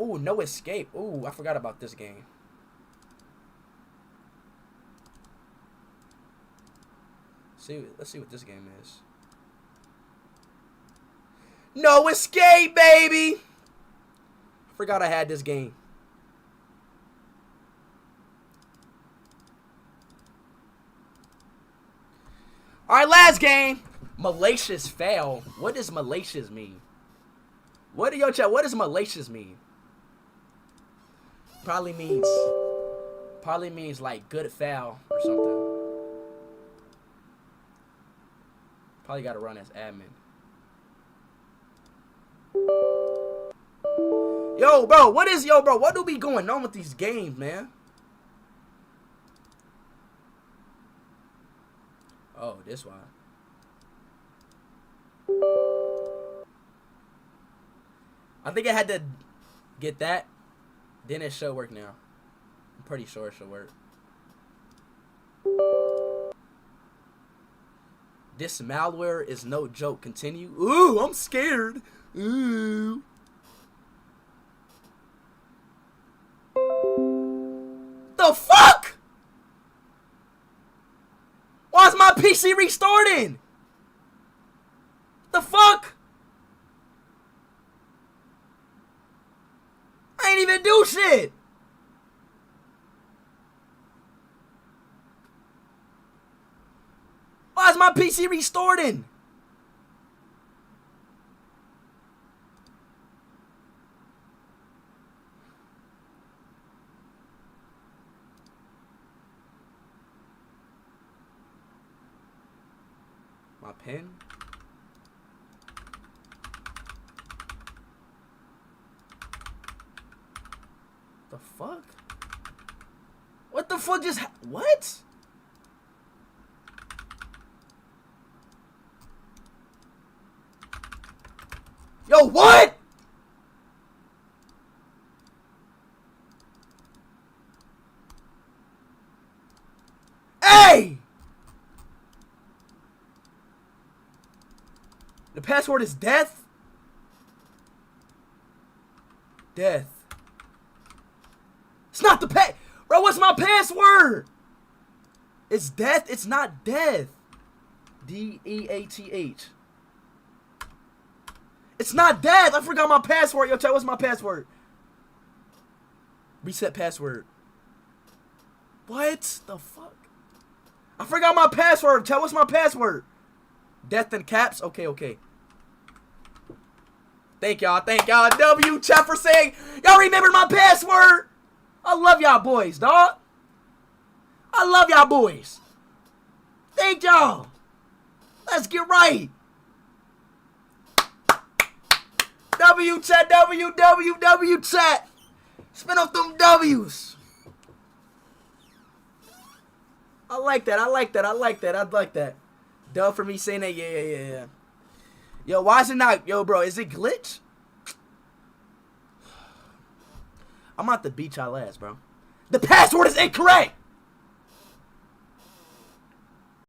Ooh, no escape. Ooh, I forgot about this game. Let's see what this game is. No escape, baby! Forgot I had this game. Alright, last game. Malicious fail. What does malicious mean? What do yo chat? What does malicious mean? Probably means like good fail or something. Probably gotta run as admin. Yo, bro, what do be going on with these games, man? Oh, this one. I think I had to get that. Then it should work now. I'm pretty sure it should work. This malware is no joke. Continue. Ooh, I'm scared. Ooh. The fuck? Why is my PC restarting? The fuck? I ain't even do shit. Why is my PC restarting? My pen? The fuck? What the fuck just what? Yo, what? Hey! The password is death? Death. It's not the Bro, what's my password? It's death. It's not death. D-E-A-T-H. It's not death. I forgot my password. Yo, chat, what's my password? Reset password. What the fuck? I forgot my password. Chat, what's my password? Death in caps? Okay, okay. Thank y'all. Thank y'all. W, chat, for saying y'all remembered my password. I love y'all boys, dog. I love y'all boys. Thank y'all. Let's get right. W chat, W chat. Spin off them W's. I like that. I like that. I like that. I like that. Dub for me saying that. Yeah. Yo, why is it not? Yo, bro, is it glitch? I'm about to beat y'all ass, bro. The password is incorrect.